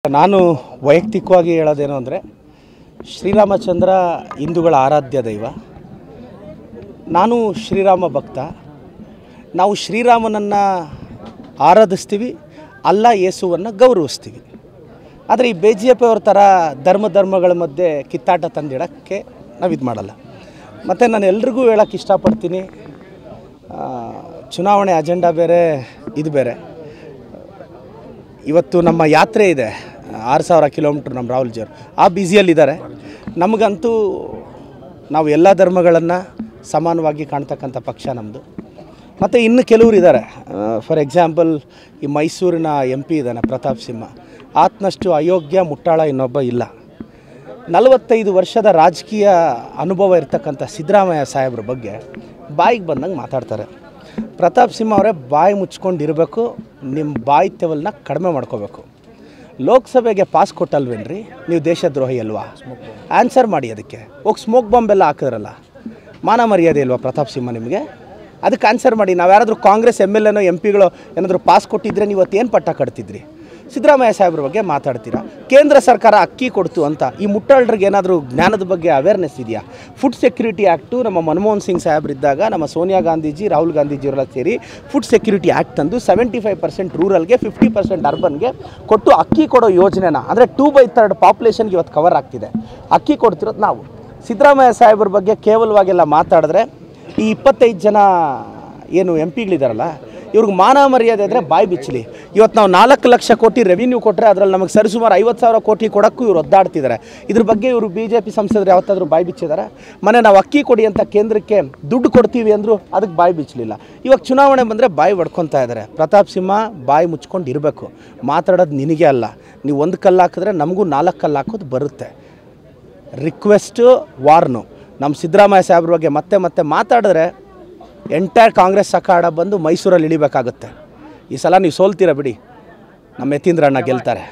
ನಾನು ವೈಯಕ್ತಿಕವಾಗಿ ಹೇಳೋದೇನು ಅಂದರೆ ಶ್ರೀರಾಮಚಂದ್ರ ಹಿಂದೂಗಳ ಆರಾಧ್ಯ ದೈವ. ನಾನು ಶ್ರೀರಾಮ ಭಕ್ತ. ನಾವು ಶ್ರೀರಾಮನನ್ನು ಆರಾಧಿಸ್ತೀವಿ, ಅಲ್ಲ ಯೇಸುವನ್ನು ಗೌರವಿಸ್ತೀವಿ. ಆದರೆ ಈ BJP ಅವ್ರ ಥರ ಧರ್ಮಗಳ ಮಧ್ಯೆ ಕಿತ್ತಾಟ ತಂದಿಡೋಕ್ಕೆ ನಾವು ಇದು ಮಾಡಲ್ಲ. ಮತ್ತು ನಾನು ಎಲ್ರಿಗೂ ಹೇಳೋಕ್ಕೆ ಇಷ್ಟಪಡ್ತೀನಿ, ಚುನಾವಣೆ ಅಜೆಂಡಾ ಬೇರೆ, ಇದು ಬೇರೆ. ಇವತ್ತು ನಮ್ಮ ಯಾತ್ರೆ ಇದೆ, 6000 ಕಿಲೋಮೀಟ್ರ್. ನಮ್ಮ ರಾಹುಲ್ಜಿಯವರು ಆ ಬ್ಯುಸಿಯಲ್ಲಿದ್ದಾರೆ. ನಮಗಂತೂ ನಾವು ಎಲ್ಲ ಧರ್ಮಗಳನ್ನು ಸಮಾನವಾಗಿ ಕಾಣ್ತಕ್ಕಂಥ ಪಕ್ಷ ನಮ್ಮದು. ಮತ್ತು ಇನ್ನು ಕೆಲವರು ಇದ್ದಾರೆ. ಫಾರ್ ಎಕ್ಸಾಂಪಲ್, ಈ ಮೈಸೂರಿನ MP ಇದ್ದಾನೆ ಪ್ರತಾಪ್ ಸಿಂಹ. ಆತನಷ್ಟು ಅಯೋಗ್ಯ ಮುಟ್ಟಾಳ ಇನ್ನೊಬ್ಬ ಇಲ್ಲ. 45 ವರ್ಷದ ರಾಜಕೀಯ ಅನುಭವ ಇರ್ತಕ್ಕಂಥ ಸಿದ್ದರಾಮಯ್ಯ ಸಾಹೇಬ್ರ ಬಗ್ಗೆ ಬಾಯಿಗೆ ಬಂದಂಗೆ ಮಾತಾಡ್ತಾರೆ. ಪ್ರತಾಪ್ ಸಿಂಹ ಅವರೇ, ಬಾಯಿ ಮುಚ್ಕೊಂಡಿರಬೇಕು, ನಿಮ್ಮ ಬಾಯಿತ್ಯವನ್ನ ಕಡಿಮೆ ಮಾಡ್ಕೋಬೇಕು. ಲೋಕಸಭೆಗೆ ಪಾಸ್ ಕೊಟ್ಟಲ್ವೇನ್ರಿ ನೀವು? ದೇಶದ್ರೋಹಿ ಅಲ್ವಾ? ಆನ್ಸರ್ ಮಾಡಿ. ಅದಕ್ಕೆ ಹೋಗಿ ಸ್ಮೋಕ್ ಬಾಂಬ್ ಎಲ್ಲ ಹಾಕಿದ್ರಲ್ಲ, ಮಾನ ಮರ್ಯಾದೆ ಇಲ್ವಾ ಪ್ರತಾಪ್ ಸಿಂಹ ನಿಮಗೆ? ಅದಕ್ಕೆ ಆನ್ಸರ್ ಮಾಡಿ. ನಾವು ಯಾರಾದರೂ ಕಾಂಗ್ರೆಸ್ MLA MP ಏನಾದರೂ ಪಾಸ್ ಕೊಟ್ಟಿದ್ರೆ ನೀವು ಏನು ಪಟ್ಟ ಕಟ್ತಿದ್ರಿ? ಸಿದ್ದರಾಮಯ್ಯ ಸಾಹೇಬ್ರ ಬಗ್ಗೆ ಮಾತಾಡ್ತೀರಾ. ಕೇಂದ್ರ ಸರ್ಕಾರ ಅಕ್ಕಿ ಕೊಡ್ತು ಅಂತ ಈ ಮುಟ್ಟಾಳ್ರಿಗೆ ಏನಾದರೂ ಜ್ಞಾನದ ಬಗ್ಗೆ ಅವೇರ್ನೆಸ್ ಇದೆಯಾ? ಫುಡ್ ಸೆಕ್ಯೂರಿಟಿ ಆ್ಯಕ್ಟು ನಮ್ಮ ಮನಮೋಹನ್ ಸಿಂಗ್ ಸಾಹೇಬ್ರಿದ್ದಾಗ ನಮ್ಮ ಸೋನಿಯಾ ಗಾಂಧೀಜಿ, ರಾಹುಲ್ ಗಾಂಧೀಜಿಯವರೆಲ್ಲ ಸೇರಿ ಫುಡ್ ಸೆಕ್ಯೂರಿಟಿ ಆ್ಯಕ್ಟ್ ತಂದು 75% ರೂರಲ್ಗೆ, 50% ಅರ್ಬನ್ಗೆ ಕೊಟ್ಟು ಅಕ್ಕಿ ಕೊಡೋ ಯೋಜನೆನ, ಅಂದರೆ 2/3 ಪಾಪ್ಯುಲೇಷನ್ಗೆ ಇವತ್ತು ಕವರ್ ಆಗ್ತಿದೆ. ಅಕ್ಕಿ ಕೊಡ್ತಿರೋದು ನಾವು. ಸಿದ್ದರಾಮಯ್ಯ ಸಾಹೇಬ್ರ ಬಗ್ಗೆ ಕೇವಲವಾಗೆಲ್ಲ ಮಾತಾಡಿದ್ರೆ ಈ 25 ಜನ ಏನು MPಗಳಿದಾರಲ್ಲ, ಇವ್ರಿಗೆ ಮಾನ ಮರ್ಯಾದೆ ಇದ್ದರೆ ಬಾಯಿ ಬಿಚ್ಚಲಿ. ಇವತ್ತು ನಾವು 4 ಲಕ್ಷ ಕೋಟಿ ರೆವಿನ್ಯೂ ಕೊಟ್ಟರೆ ಅದರಲ್ಲಿ ನಮಗೆ ಸರಿಸುಮಾರು 50,000 ಕೋಟಿ ಕೊಡೋಕ್ಕೂ ಇವ್ರು ಒದ್ದಾಡ್ತಿದ್ದಾರೆ. ಇದ್ರ ಬಗ್ಗೆ ಇವರು BJP ಸಂಸದರು ಯಾವತ್ತಾದರೂ ಬಾಯಿ ಬಿಚ್ಚಿದ್ದಾರೆ? ನಾವು ಅಕ್ಕಿ ಕೊಡಿ ಅಂತ ಕೇಂದ್ರಕ್ಕೆ ದುಡ್ಡು ಕೊಡ್ತೀವಿ ಅಂದರು, ಅದಕ್ಕೆ ಬಾಯಿ ಬಿಚ್ಚಲಿಲ್ಲ. ಇವಾಗ ಚುನಾವಣೆ ಬಂದರೆ ಬಾಯಿ ಹೊಡ್ಕೊತಾ ಇದ್ದಾರೆ. ಪ್ರತಾಪ್ ಸಿಂಹ, ಬಾಯಿ ಮುಚ್ಕೊಂಡು ಇರಬೇಕು. ಮಾತಾಡೋದು ನಿನಗೆ ಅಲ್ಲ. ನೀವು 1 ಕಲ್ಲು ಹಾಕಿದ್ರೆ ನಮಗೂ 4 ಕಲ್ಲು ಹಾಕೋದು ಬರುತ್ತೆ. Request, warn. ನಮ್ಮ ಸಿದ್ದರಾಮಯ್ಯ ಸಾಹೇಬ್ರ ಬಗ್ಗೆ ಮತ್ತೆ ಮಾತಾಡಿದ್ರೆ ಎಂಟೈರ್ ಕಾಂಗ್ರೆಸ್ ಅಖಾಡ ಬಂದು ಮೈಸೂರಲ್ಲಿ ಇಳಿಬೇಕಾಗುತ್ತೆ. ಈ ಸಲ ನೀವು ಸೋಲ್ತೀರ ಬಿಡಿ, ನಮ್ಮ ಯತೀಂದ್ರ ಅಣ್ಣ ಗೆಲ್ತಾರೆ.